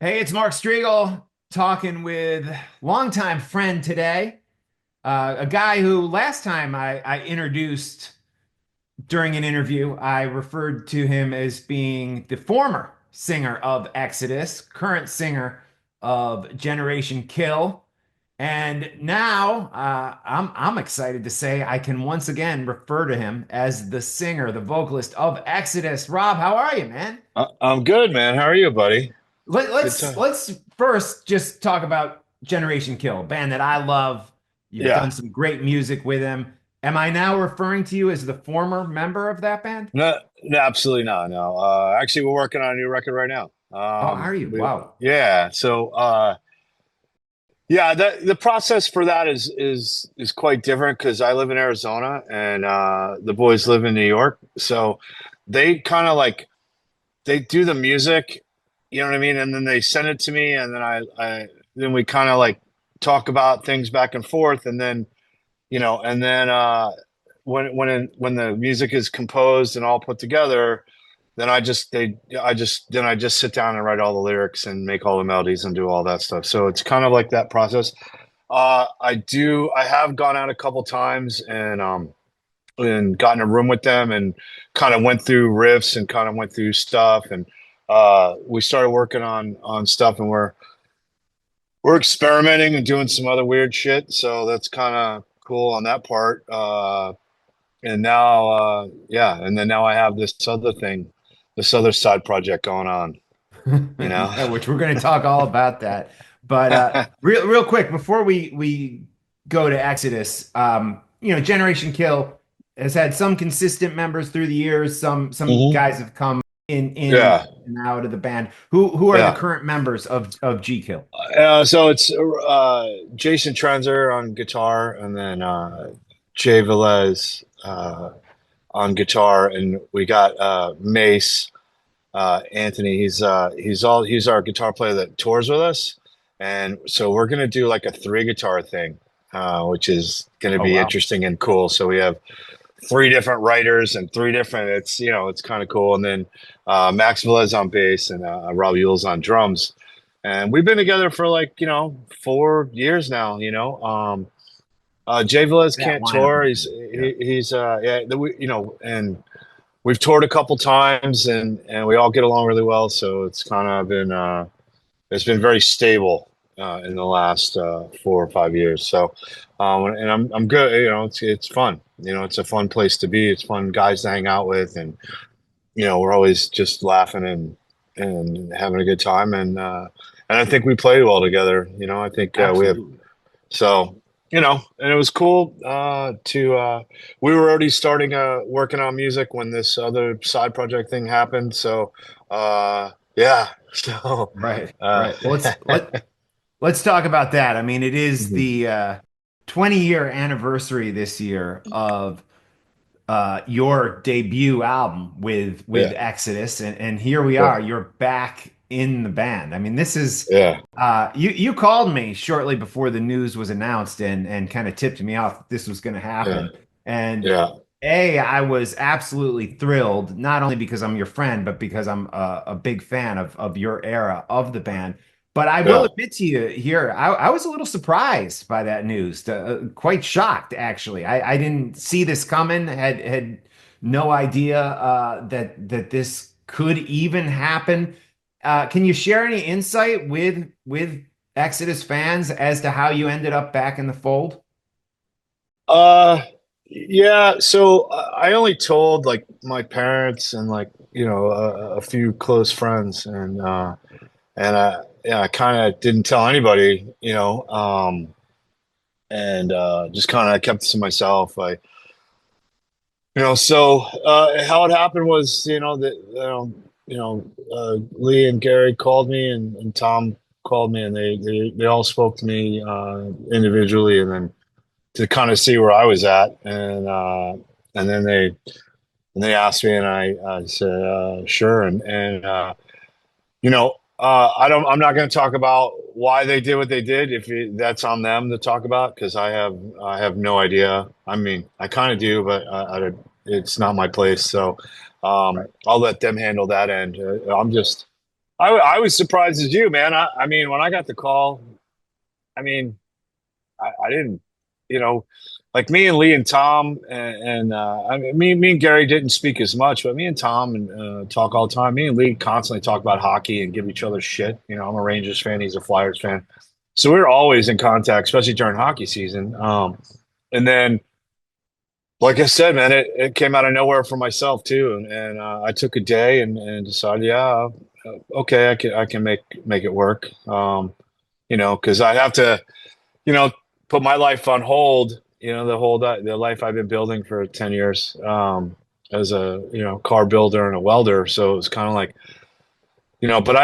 Hey, it's Mark Strigl talking with longtime friend today, a guy who last time I introduced during an interview, I referred to him as being the former singer of Exodus, current singer of Generation Kill, and now I'm excited to say I can once again refer to him as the singer, the vocalist of Exodus. Rob, how are you, man? I'm good, man. How are you, buddy? Let, Good let's time. let's first just talk about Generation Kill, a band that I love. You've done Yeah. some great music with them. Am I now referring to you as the former member of that band? No, no, absolutely not. No. Actually, we're working on a new record right now. Oh, are you? Wow. Yeah. Yeah, the process for that is quite different because I live in Arizona and the boys live in New York. So they kind of like they do the music, you know what I mean, and then they send it to me, and then then we kind of like talk about things back and forth, and then and then when the music is composed and all put together, then I just sit down and write all the lyrics and make all the melodies and do all that stuff. So it's kind of like that process. I have gone out a couple times and got in a room with them and kind of went through riffs and kind of went through stuff, and we started working on stuff, and we're experimenting and doing some other weird shit. So that's kind of cool on that part. And now, yeah, and then now I have this other thing, this other side project going on, you know? Yeah, which we're going to talk all about that. But real quick before we go to Exodus, Generation Kill has had some consistent members through the years. Some Hmm. guys have come in Yeah, and out of the band. Who are the yeah. current members of G Kill? So it's Jason Trenzer on guitar, and then Jay Velez on guitar, and we got Mace Anthony. He's our guitar player that tours with us, and so we're gonna do like a three guitar thing, which is gonna Oh be wow. interesting and cool. So we have three different writers and three different. It's kind of cool. And then Max Velez on bass and Rob Yule's on drums. And we've been together for like 4 years now. Jay Velez That can't lineup tour. is good. Yeah. He's yeah, and we've toured a couple times, and we all get along really well. So it's kind of been it's been very stable in the last 4 or 5 years. So, and I'm good. It's fun. It's a fun place to be. It's fun guys to hang out with, and we're always just laughing and having a good time. And I think we played well together. I think we have Absolutely. so. And it was cool to we were already starting working on music when this other side project thing happened. So yeah, so Right. uh, Right. Well, let's talk about that. I mean, it is mhm. the 20-year anniversary this year of your debut album with Yeah, Exodus, and here we yeah, are. You're back in the band. I mean, this is yeah, you called me shortly before the news was announced and kind of tipped me off that this was going to yeah, happen. And yeah, I was absolutely thrilled, not only because I'm your friend, but because I'm a big fan of your era of the band. But I will yeah. admit to you here, I was a little surprised by that news, quite shocked actually. I didn't see this coming, had no idea that this could even happen. Can you share any insight with Exodus fans as to how you ended up back in the fold? Uh, yeah. So I only told like my parents and like a few close friends, and yeah, I kind of didn't tell anybody, and just kind of kept it to myself. So how it happened was, that Lee and Gary called me, and Tom called me, and they all spoke to me individually, and then to kind of see where I was at, and then they asked me, and I said sure, and I'm not going to talk about why they did what they did. That's on them to talk about, because I have no idea. I mean, I kind of do, but it's not my place. So Right. I'll let them handle that end. I'm just I was surprised as you, man. I mean, when I got the call, I mean, I didn't, you know, like me and Lee and Tom and I mean, me and Gary didn't speak as much, but me and Tom and talk all the time. Me and Lee constantly talk about hockey and give each other shit. You know, I'm a Rangers fan, he's a Flyers fan, so we're always in contact, especially during hockey season. And then, like I said, man, it came out of nowhere for myself too, and I took a day and decided, yeah, okay, I can make it work. You know, because I have to, you know, put my life on hold. You know, the life I've been building for 10 years as a car builder and a welder. So it was kind of like, but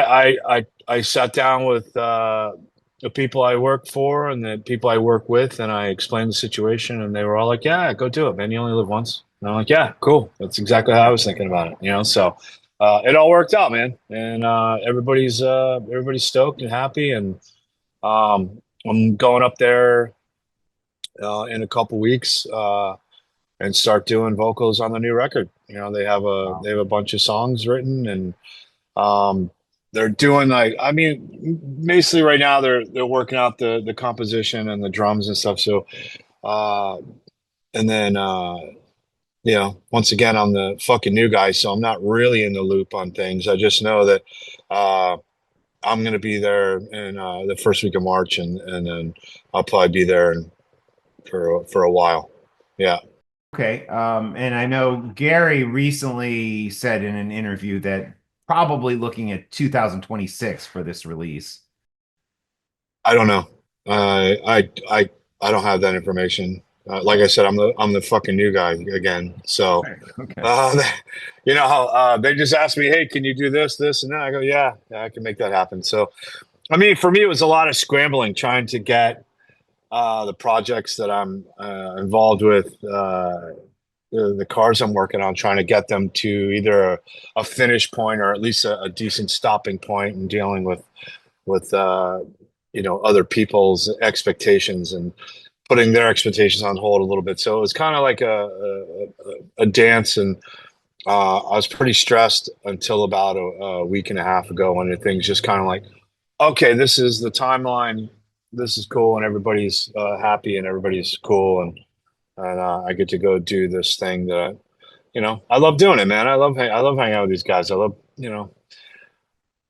I sat down with the people I work for and the people I work with, and I explained the situation, and they were all like, "Yeah, go do it, man. You only live once." And I'm like, "Yeah, cool. That's exactly how I was thinking about it." So it all worked out, man, and everybody's stoked and happy, and I'm going up there in a couple weeks and start doing vocals on the new record. Wow. They have a bunch of songs written, and um, they're doing like, I mean, basically right now they're working out the composition and the drums and stuff. So uh, and then once again, I'm the fucking new guy, so I'm not really in the loop on things. I just know that uh, I'm gonna be there in the first week of March, and then I'll probably be there for a while. Yeah. Okay. And I know Gary recently said in an interview that probably looking at 2026 for this release. I don't know. I don't have that information. Like I said, I'm the fucking new guy again. So, Okay. Okay. uh, they just asked me, "Hey, can you do this, and that?" I go, "Yeah, I can make that happen." So, I mean, for me, it was a lot of scrambling, trying to get the projects that I'm involved with, the cars I'm working on, trying to get them to either a finish point or at least a decent stopping point, and dealing with other people's expectations and putting their expectations on hold a little bit. So it was kind of like a dance, and I was pretty stressed until about a week and a half ago when the things just kind of like, okay, this is the timeline. This is cool, and everybody's happy, and everybody's cool, and I get to go do this thing that I love doing it, man. I love hanging out with these guys. I love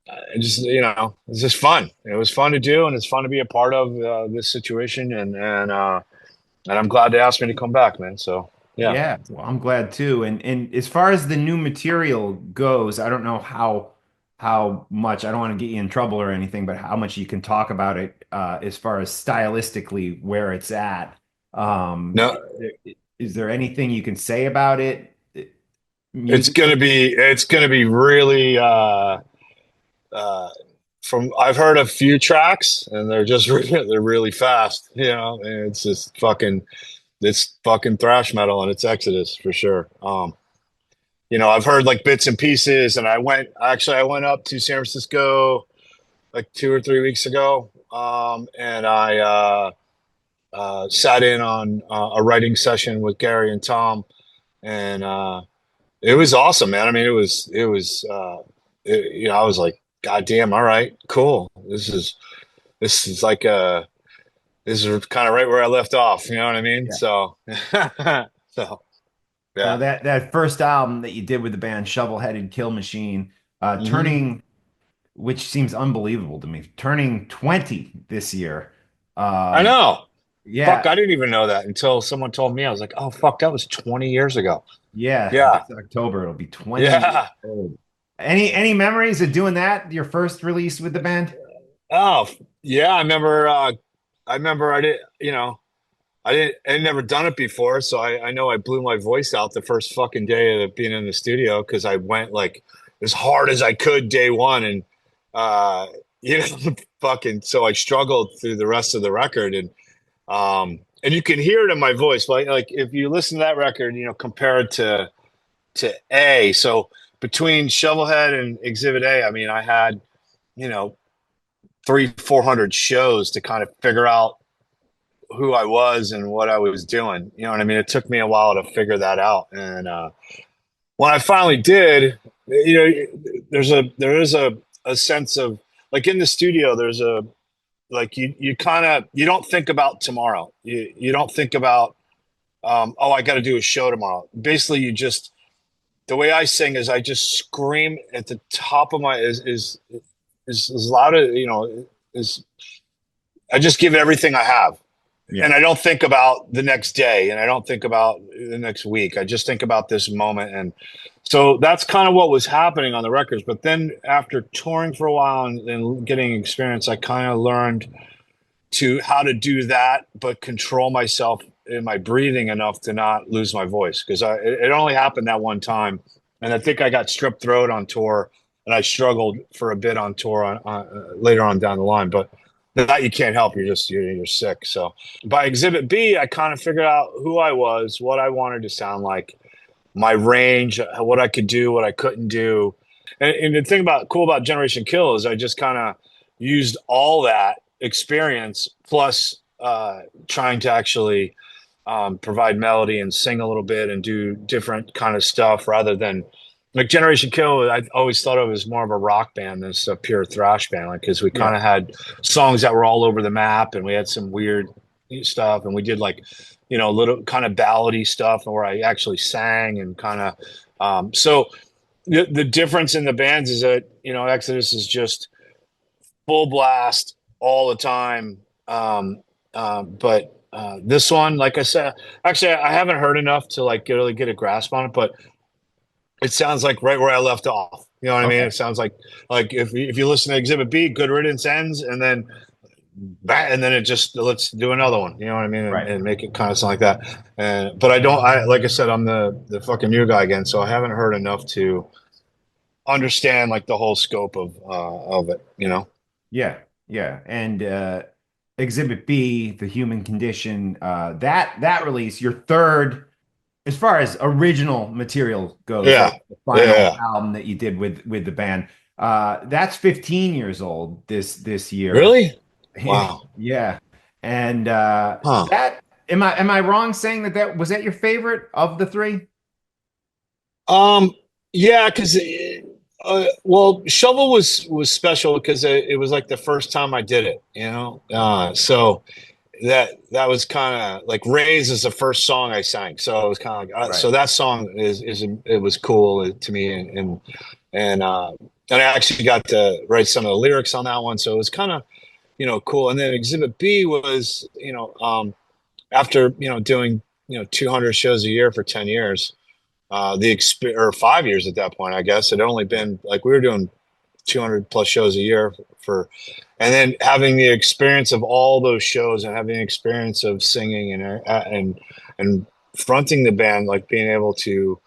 it just it's just fun. It was fun to do, and it's fun to be a part of this situation, and I'm glad they asked me to come back, man. So yeah. Yeah, well, I'm glad too. And as far as the new material goes, I don't know how much, I don't want to get you in trouble or anything, but how much you can talk about it as far as stylistically where it's at. No, Is there anything you can say about it it's musically? gonna be really uh from I've heard a few tracks, and they're just they're really fast, and it's just fucking thrash metal, and it's Exodus for sure. I've heard like bits and pieces, and I went up to San Francisco like 2 or 3 weeks ago, and I sat in on a writing session with Gary and Tom, and it was awesome, man. I mean, I was like, God damn, all right, cool. This is like this is kind of right where I left off. You know what I mean? Yeah. So, so Now yeah, that first album that you did with the band Shovel-Headed Kill Machine, hmm turning, which seems unbelievable to me, turning 20 this year. I Um, know. Fuck, yeah, I didn't even know that until someone told me. I was like, oh fuck, that was 20 years ago. yeah, Yeah, this October it'll be 20 years yeah. old. Any memories of doing that, your first release with the band? Oh, yeah. I remember. I did. I'd never done it before, so I know I blew my voice out the first fucking day of being in the studio because I went like as hard as I could day one, and uh, you know, fucking. So I struggled through the rest of the record, and you can hear it in my voice. Like if you listen to that record, compare it to A. So between Shovelhead and Exhibit A, I mean, I had you know 300-400 shows to kind of figure out who I was and what I was doing. You know what I mean? It took me a while to figure that out. And when I finally did, there is a a sense of like in the studio. There's a like you kind of you don't think about tomorrow. You don't think about oh, I got to do a show tomorrow. Basically, you just the way I sing is I just scream at the top of my is as loud as is I just give everything I have. Yeah. And I don't think about the next day and I don't think about the next week. I just think about this moment. And so that's kind of what was happening on the records. But then after touring for a while and getting experience, I kind of learned to how to do that, but control myself in my breathing enough to not lose my voice. Because it only happened that one time. And I think I got strep throat on tour and I struggled for a bit on tour later on down the line. But that you can't help. You're sick. So by Exhibit B, I kind of figured out who I was, what I wanted to sound like, my range, what I could do, what I couldn't do. And the thing about cool about Generation Kill is I just kind of used all that experience plus trying to actually provide melody and sing a little bit and do different kind of stuff rather than like Generation Kill. I always thought of it as more of a rock band than a pure thrash band, like because we Yeah. kind of had songs that were all over the map and we had some weird stuff and we did like little kind of ballady stuff where I actually sang and kind of so the difference in the bands is that Exodus is just full blast all the time. But this one, like I said, actually, I haven't heard enough to like really get a grasp on it, but it sounds like right where I left off. You know what I mean? Okay. It sounds like if you listen to Exhibit B, Good Riddance ends, and then that, and then it just let's do another one. You know what I mean? Right. And make it kind of sound like that. And but I don't. I like I said, I'm the fucking new guy again, so I haven't heard enough to understand like the whole scope of it. You know? Yeah. Yeah. And Exhibit B, The Human Condition, that release, your third, as far as original material goes, Yeah. like the final Yeah. album that you did with the band. That's 15 years old this year. Really? Wow. Yeah. And Huh. that am I wrong saying that was that your favorite of the three? Um, yeah, because well, Shovel was special because it was like the first time I did it, you know. So that was kind of like Raise is the first song I sang, so it was kind of like Right. so that song is it was cool to me and and I actually got to write some of the lyrics on that one, so it was kind of cool. And then Exhibit B was after doing 200 shows a year for 10 years or 5 years at that point, I guess. It had only been like we were doing 200 plus shows a year for, and then having the experience of all those shows and having the experience of singing and fronting the band, like being able to,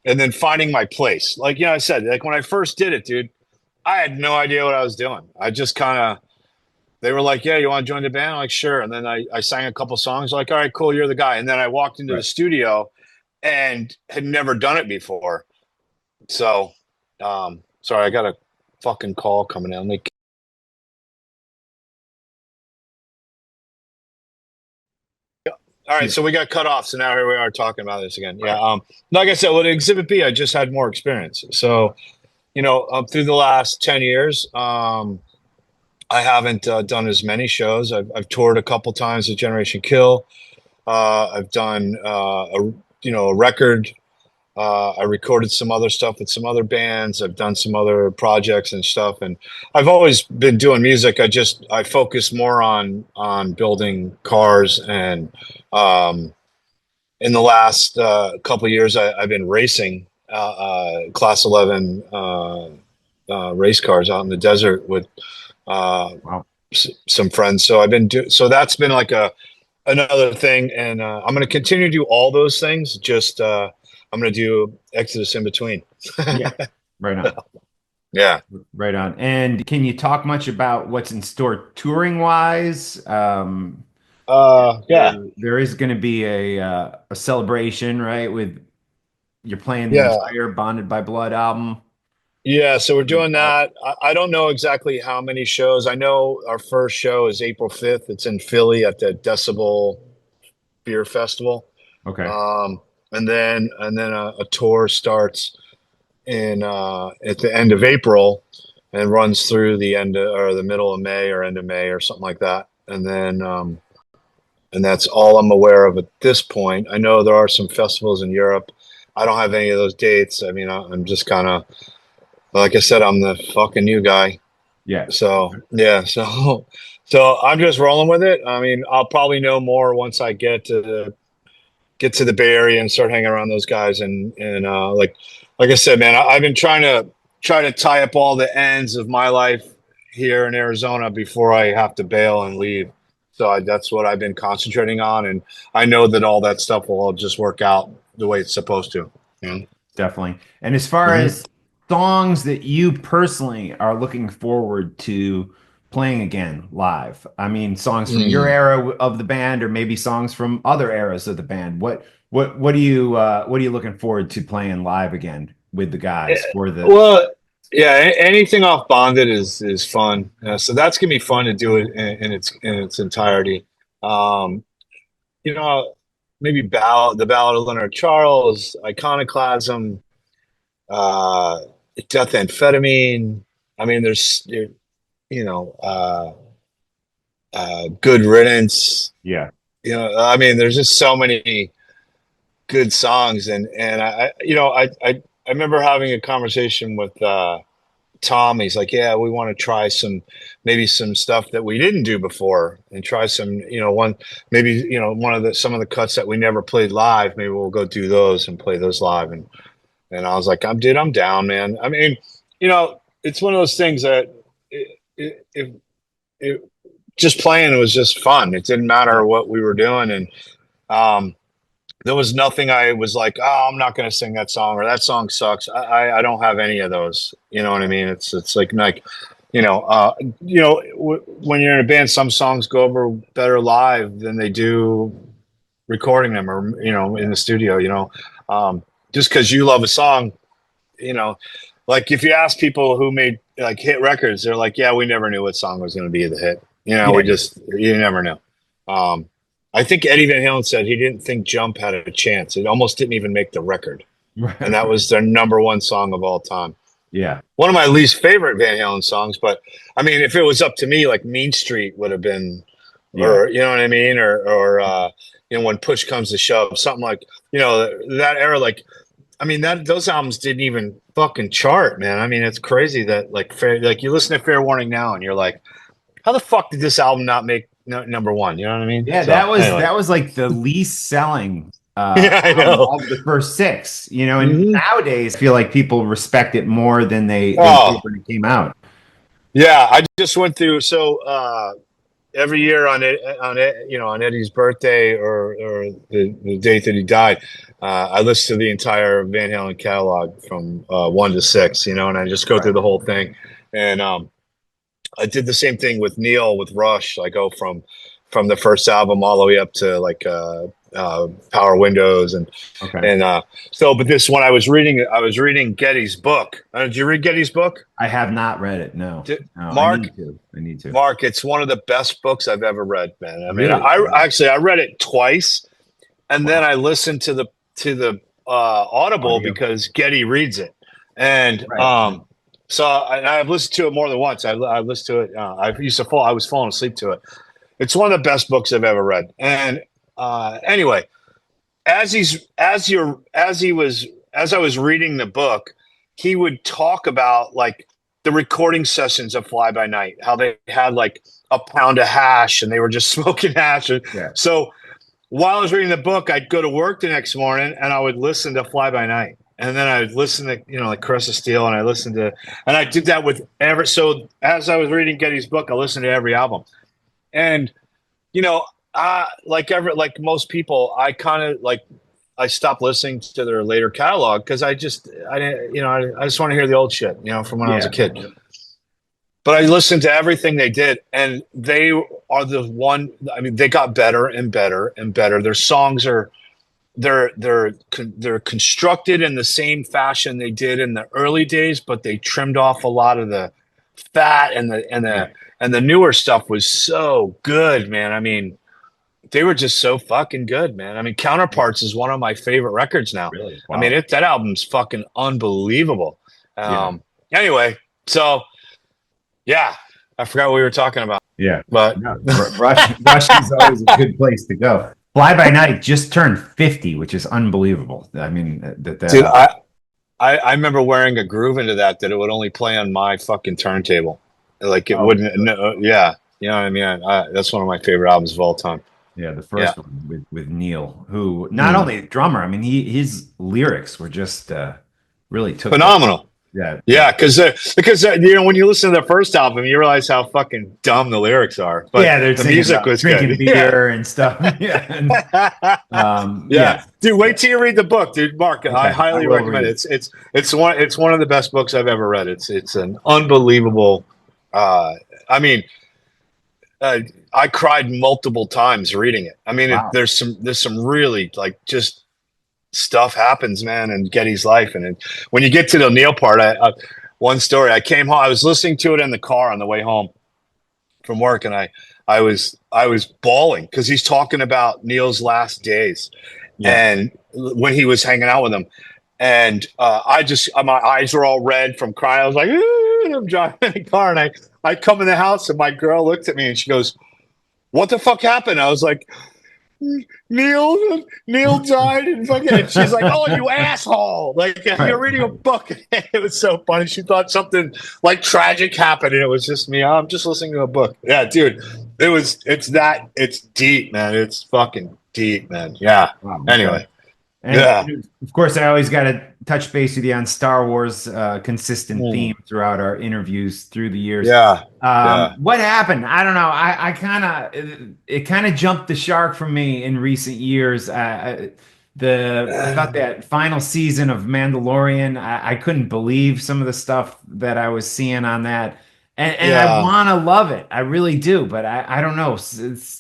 and then finding my place. Like, I said, like when I first did it, dude, I had no idea what I was doing. I just kind of, they were like, yeah, you want to join the band? I'm like, sure. And then I sang a couple songs, like, all right, cool, you're the guy. And then I walked into the Right. studio and had never done it before. So, sorry, I got a fucking call coming in. All right, Yeah. so we got cut off. So now here we are talking about this again. Yeah. Like I said, with Exhibit B, I just had more experience. So, through the last 10 years, I haven't done as many shows. I've toured a couple times with Generation Kill. I've done a record. I recorded some other stuff with some other bands. I've done some other projects and stuff, and I've always been doing music. I focus more on building cars, and in the last couple of years, I've been racing Class 11 race cars out in the desert with uh, Wow. some friends. So so that's been like another thing, and I'm going to continue to do all those things. Just I'm going to do Exodus in between. Yeah. Right on. Yeah. Right on. And can you talk much about what's in store touring wise? Yeah. There is going to be a celebration, right? With you're playing the Yeah. entire Bonded by Blood album. Yeah. So we're doing that. I don't know exactly how many shows. I know our first show is April 5th. It's in Philly at the Decibel Beer Festival. Okay. Um, and then a tour starts in at the end of April. and runs through the end or the middle of May or end of May or something like that. And then and that's all I'm aware of at this point. I know there are some festivals in Europe. I don't have any of those dates. I mean, I'm just kind of, like I said, I'm the fucking new guy. Yeah. So yeah, so so I'm just rolling with it. I mean, I'll probably know more once I get to the Bay Area and start hanging around those guys. And like I said, man, I've been try to tie up all the ends of my life here in Arizona before I have to bail and leave. So that's what I've been concentrating on, and I know that all that stuff will all just work out the way it's supposed to. You know? Definitely. And as far Hmm. as songs that you personally are looking forward to playing again live, I mean, songs from your Mm. era of the band, or maybe songs from other eras of the band. What are you looking forward to playing live again with the guys for the? Well, yeah, anything off Bonded is fun. So that's gonna be fun to do it in its entirety. Um, you know, maybe the Ballad of Leonard Charles, Iconoclasm, uh, Death Amphetamine. I mean, you know, Good Riddance. Yeah. You know, I mean, there's just so many good songs, and I remember having a conversation with Tom. He's like, yeah, we want to try maybe some stuff that we didn't do before, and try some, maybe, one of some of the cuts that we never played live. Maybe we'll go do those and play those live. And I was like, I'm down, man. I mean, it's one of those things that it just playing was just fun. It didn't matter what we were doing. And, um, there was nothing I was like, oh, I'm not going to sing that song, or that song sucks. I don't have any of those. You know what I mean? It's like, when you're in a band, some songs go over better live than they do recording them, or in the studio. Just because you love a song, you know, like if you ask people who made like hit records, they're like, yeah, we never knew what song was going to be the hit. Yeah. You never knew. Um, I think Eddie Van Halen said he didn't think Jump had a chance. It almost didn't even make the record. And that was their number one song of all time. Yeah. One of my least favorite Van Halen songs, but I mean, if it was up to me, like Mean Street would have been, Yeah. or you know what I mean, or when push comes to shove, something like that era. Like, I mean, that those albums didn't even fucking chart, man. I mean, it's crazy that like you listen to Fair Warning now, and you're like, how the fuck did this album not make number one? You know what I mean? Yeah, So anyway, that was like the least selling yeah, I album know. of the first six, you know, and Hmm. nowadays I feel like people respect it more than they did Oh, when it came out. yeah. I just went through every year on Eddie's birthday, or the date that he died, I listen to the entire Van Halen catalog from 1 to 6, and I just go through Right. the whole thing. And I did the same thing with Neil with Rush. I go from the first album all the way up to like Power Windows, and Okay. and so. But this one, I was reading Getty's book. Did you read Getty's book? I have not read it. No. Did, No, I Mark? need to. I need to. Mark, it's one of the best books I've ever read, man. I mean, Really? I actually I read it twice, and then Wow. I listened to the Audible Audio. because Geddy reads it, and Right. so I've listened to it more than once. I listened to it. I was falling asleep to it. It's one of the best books I've ever read. And anyway, as I was reading the book, he would talk about like the recording sessions of Fly By Night, how they had like a pound of hash and they were just smoking hash. And Yeah. so while I was reading the book, I'd go to work the next morning and I would listen to Fly By Night. And then I'd listen to, like Caress of Steel, and I did that with so as I was reading Getty's book, I listened to every album. And, you know, like most people, I kind of like, I stopped listening to their later catalog because I didn't, I just want to hear the old shit, from when I was a Yeah. kid. But I listened to everything they did, and they are the one. I mean, they got better and better and better. Their songs are they're constructed in the same fashion they did in the early days, but they trimmed off a lot of the fat, Right. and the newer stuff was so good, man. I mean, they were just so fucking good, man. I mean, Counterparts is one of my favorite records now. Really? I mean, Wow. that album's fucking unbelievable. Yeah. Anyway, so. Yeah, I forgot what we were talking about, Yeah. but No, Rush is always a good place to go. Fly By Night just turned 50, which is unbelievable. I mean, dude, I remember wearing a groove into that it would only play on my fucking turntable. Like it oh, wouldn't. No, yeah, you know what I mean. That's one of my favorite albums of all time. yeah, the Yeah, first one with Neil, who not mm. only a drummer, I mean, his lyrics were just really took the Phenomenal. yeah, Yeah, because you know when you listen to the first album, you realize how fucking dumb the lyrics are, but yeah, they're the singing music about was drinking good. Yeah. beer and stuff. Yeah, and Yeah, yeah, dude. yeah. Wait till you read the book, dude. Mark, I Okay, I highly will recommend read it. it. It's one of the best books I've ever read. It's an unbelievable. Uh, I mean, uh, I cried multiple times reading it. I mean, Wow. there's some really like just stuff happens, man, in Geddy's life, and when you get to the Neil part, one story. I came home. I was listening to it in the car on the way home from work, and I was bawling because he's talking about Neil's last days Yeah. and when he was hanging out with him. And my eyes were all red from crying. I was like, "Ooh," I'm driving in the car, and I come in the house, and my girl looked at me and she goes, "What the fuck happened?" I was like, Neil died, and she's like, "Oh, you asshole! Like you're Right. reading a book." It was so funny. She thought something like tragic happened, and it was just me. I'm just listening to a book. Yeah, dude, it's deep, man. It's fucking deep, man. Yeah. Wow, okay. Anyway, yeah, And of course, I always got to touch base with you on Star Wars, consistent Mm. theme throughout our interviews through the years. Yeah, yeah, What happened? I don't know. I kind of it kind of jumped the shark for me in recent years. I thought that final season of Mandalorian, I couldn't believe some of the stuff that I was seeing on that. And I yeah. want to love it. I really do, but I don't know.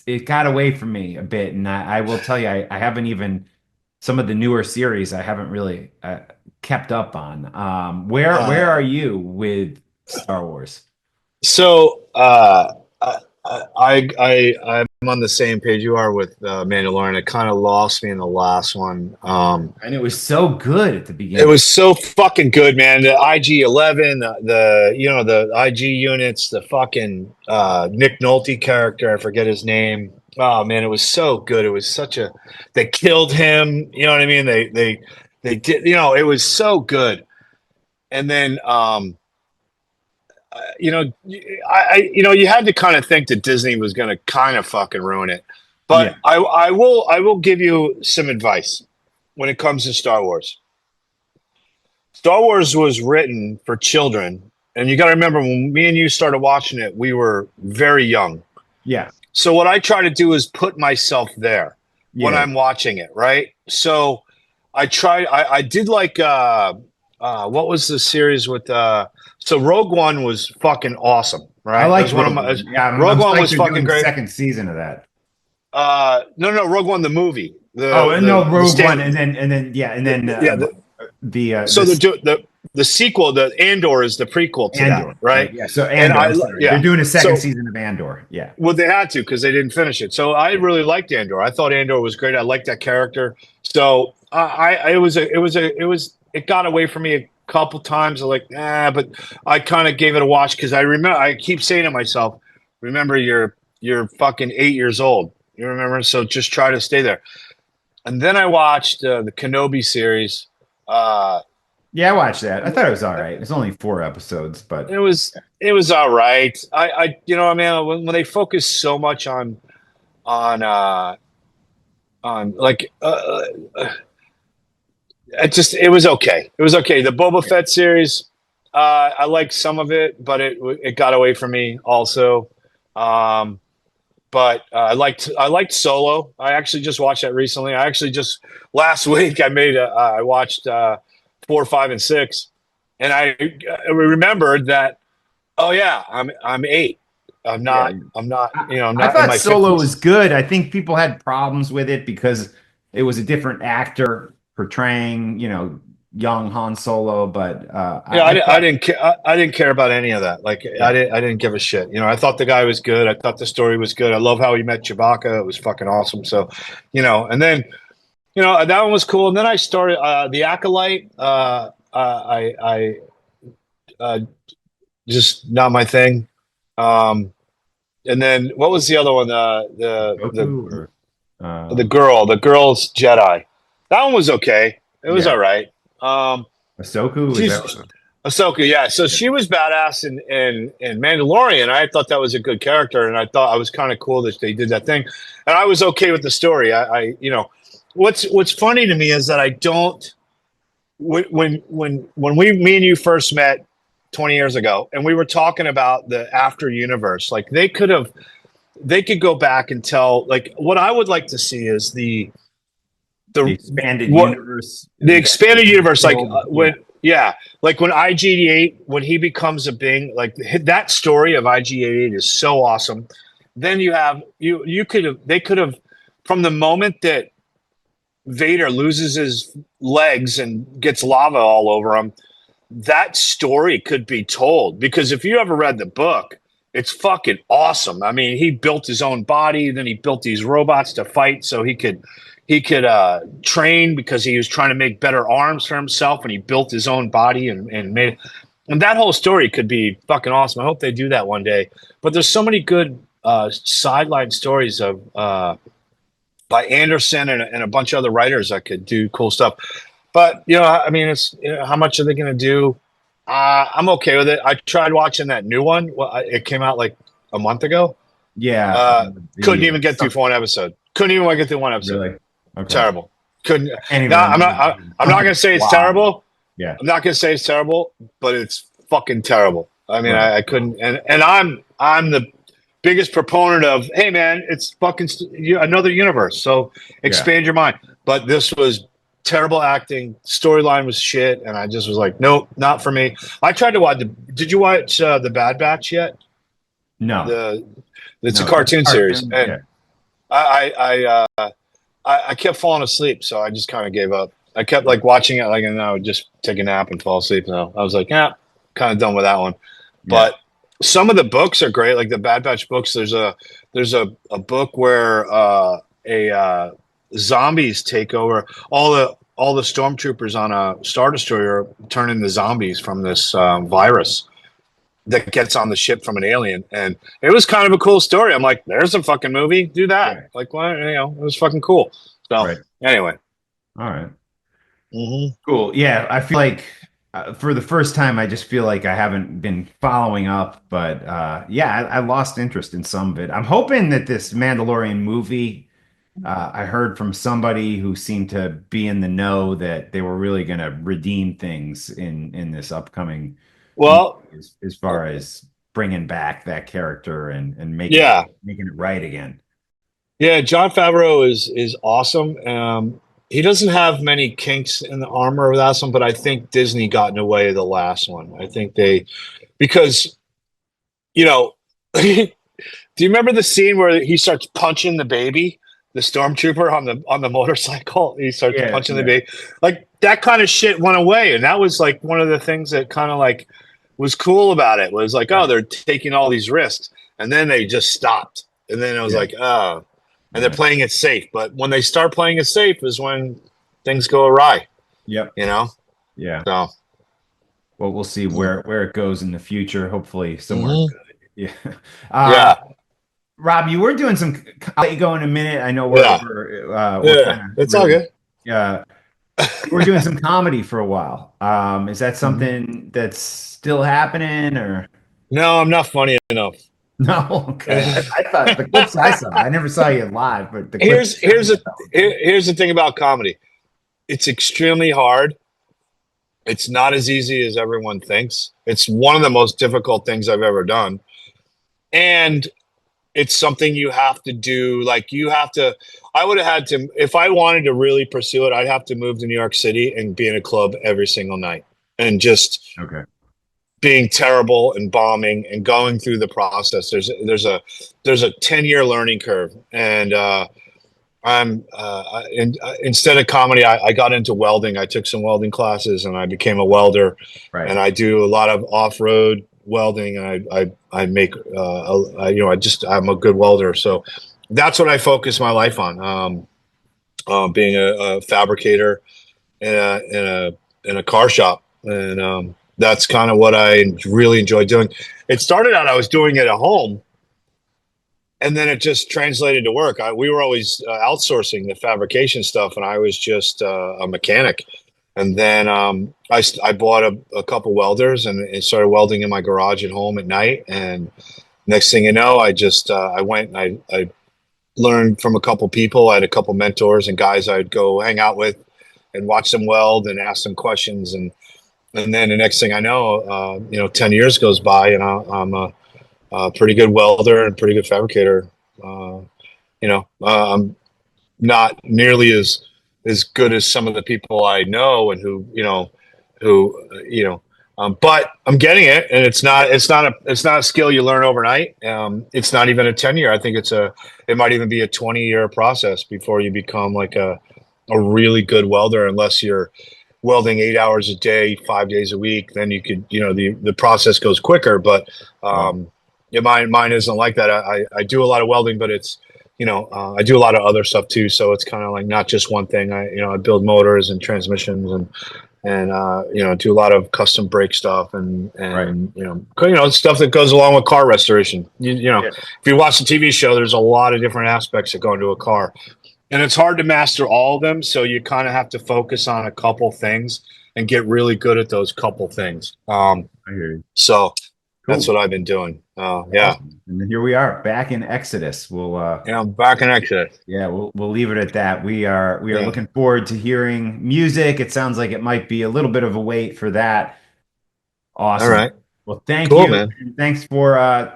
It got away from me a bit. And I will tell you, I haven't even some of the newer series I haven't really kept up on. Uh, Where are you with Star Wars? so I'm on the same page you are with Mandalorian. It kind of lost me in the last one. And it was so good at the It beginning. was so fucking good, man. The IG-11, the you know the IG units, the fucking Nick Nolte character, I forget his name. Oh man, it was so good. It was such a they killed him. You know what I mean? They did. You know, it was so good. And then you know, you know you had to kind of think that Disney was going to kind of fucking ruin it. Yeah, But I will give you some advice when it comes to Star Wars. Star Wars was written for children, and you got to remember when me and you started watching it, we were very young. yeah, So what I try to do is put myself there when yeah. I'm watching it, right? So I did like what was the series with so Rogue One was fucking awesome, I right? That liked was one of Rogue my One. Yeah, I'm Rogue One psyched was they're fucking doing great. second season of that. No, Rogue One the movie. Oh, and no, The Rogue One, stand and then yeah, so this the sequel, the Andor is the prequel to that, Andor, right? right? Yeah, so And Andor. I'm sorry, they're yeah. doing a second So season of Andor. Yeah, well, they had to because they didn't finish it. So I yeah, really liked Andor. I thought Andor was great. I liked that character. So it got away from me a couple times. I was like, but I kind of gave it a watch because I remember. I keep saying to myself, remember you're fucking 8 years old. You remember, so just try to stay there. And then I watched the Kenobi series. Uh, yeah. I watched that. I thought it was all right. It's only 4 episodes, but it was all right. You know, I mean, when they focus so much on like it was okay. It was okay. The Boba yeah, Fett series, I liked some of it, but it got away from me also. Um, but I liked Solo. I actually just watched that recently. I actually just last week I watched 4, 5, and 6, and I remembered that. Oh yeah, I'm 8. yeah. I'm not I, you know I'm I not in thought my Solo 50s. was good. I think people had problems with it because it was a different actor portraying, young Han Solo. But Yeah, I I thought, didn't care. I didn't care about any of that. Like, yeah, I didn't give a shit. You know, I thought the guy was good. I thought the story was good. I love how he met Chewbacca. It was fucking awesome. So, and then, that one was cool. And then I started the Acolyte. I just not my thing. Um, and then what was the other one? Goku or uh, The girl's Jedi. That one was okay. It was yeah, all right. Um, Ahsoka is that? she's Ahsoka, yeah. So Yeah. she was badass in Mandalorian. I thought that was a good character, and I thought I was kind of cool that they did that thing, and I was okay with the story. What's funny to me is that I don't when me and you first met 20 years ago, and we were talking about the after universe, like they could go back and tell, like, what I would like to see is The the expanded what universe the that they expanded kind of universe, like killed. Yeah, when yeah, like when IG88, when he becomes a Bing, like that story of IG88 is so awesome. Then you could have they could have, from the moment that Vader loses his legs and gets lava all over him, that story could be told, because if you ever read the book, it's fucking awesome. I mean, he built his own body, then he built these robots to fight so he could train, because he was trying to make better arms for himself, and he built his own body and made, and that whole story could be fucking awesome. I hope they do that one day. But there's so many good sideline stories of by Anderson and a bunch of other writers that could do cool stuff. But I mean, it's how much are they going to do? I'm okay with it. I tried watching that new one. Well, it came out like a month ago. yeah. Couldn't The even get through one episode. Couldn't even get through one episode. really okay. Terrible. Couldn't. Can't even No, I'm not. remember I'm not going to say it's why. terrible. Yeah, I'm not going to say it's terrible, but it's fucking terrible. I mean, right. I couldn't. And I'm the biggest proponent of, hey man, it's fucking another universe. So Yeah. expand your mind. But this was terrible acting. Storyline was shit, and I just was like, nope, not for me. I tried to watch. Did you watch the Bad Batch yet? No, The It's a no, that's cartoon series, cartoon. and Yeah, I kept falling asleep, so I just kind of gave up. I kept like watching it, like, and I would just take a nap and fall asleep. So I was like, yeah, kind of done with that one. yeah. But some of the books are great, like the Bad Batch books. There's a book where a zombies take over. All the stormtroopers on a Star Destroyer turn into zombies from this virus that gets on the ship from an alien, and it was kind of a cool story. I'm like, there's a fucking movie, do that. Right, Like, what? It was fucking cool. So right. anyway. All right. Hmm. Cool. Yeah, I feel like for the first time, I just feel like I haven't been following up, but yeah, I lost interest in some of it. I'm hoping that this Mandalorian movie, I heard from somebody who seemed to be in the know that they were really going to redeem things in this upcoming movie Well, as far as bringing back that character and yeah, making it right again. yeah. John Favreau is awesome. He doesn't have many kinks in the armor of that one, but I think Disney got in the way of the last one. I think because you know, do you remember the scene where he starts punching the baby, the stormtrooper on the motorcycle? He starts Yeah, punching the yeah, baby, like that kind of shit went away, and that was like one of the things that kind of like was cool about it, was like, oh, right. they're taking all these risks, and then they just stopped, and then it was Yeah, like, oh, and they're yeah. playing it safe. But when they start playing it safe is when things go awry, Yep. you know. Yeah. So Well, we'll see where it goes in the future. Hopefully, somewhere mhm. good. Yeah. Uh, Yeah, Rob, you were doing some. I'll let you go in a minute. I know yeah, we're yeah. kind of It's all really. good. Uh, you were doing some comedy for a while. Is that Mhm. something that's still happening or No, I'm not funny enough. no? Okay. I thought the clips I saw. I never saw you live, but the clips here's you sent here's me, a I thought were funny. here's the thing about comedy. It's extremely hard. It's not as easy as everyone thinks. It's one of the most difficult things I've ever done. And it's something you have to do. Like, you have to, I would have had to, if I wanted to really pursue it, I'd have to move to New York City and be in a club every single night and just Okay. being terrible and bombing and going through the process. There's a 10-year learning curve. And instead of comedy, I got into welding. I took some welding classes and I became a welder, Right. and I do a lot of off-road welding, and I make I'm a good welder. So that's what I focus my life on. Being a fabricator in a car shop, and that's kind of what I really enjoy doing. It started out I was doing it at home, and then it just translated to work. We were always outsourcing the fabrication stuff, and I was just a mechanic. And then I bought a couple welders and started welding in my garage at home at night. And next thing you know, I went and I learned from a couple people. I had a couple mentors and guys I'd go hang out with and watch them weld and ask them questions. And then the next thing I know, 10 years goes by, and I'm a pretty good welder and pretty good fabricator. I'm not nearly as good as some of the people I know and but I'm getting it, and it's not a skill you learn overnight. It's not even a 10 year. I think it might even be a 20-year process before you become like a really good welder, unless you're welding 8 hours a day, 5 days a week. Then you could, the process goes quicker. But Right. yeah, mine isn't like that. I do a lot of welding, but it's, I do a lot of other stuff too. So it's kind of like not just one thing. I build motors and transmissions and do a lot of custom brake stuff Right. and stuff that goes along with car restoration. Yeah. If you watch the TV show, there's a lot of different aspects that go into a car, and it's hard to master all of them. So you kind of have to focus on a couple things and get really good at those couple things. I hear you. So that's Cool. what I've been doing. Yeah. Awesome. And here we are back in Exodus. Yeah, I'm back in Exodus. Yeah, we'll leave it at that. We are Yeah. looking forward to hearing music. It sounds like it might be a little bit of a wait for that. All Awesome. right. Well, thank Cool, you. man. And thanks for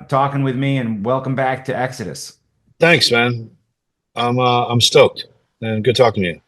talking with me and welcome back to Exodus. Thanks, man. I'm stoked and good talking to you.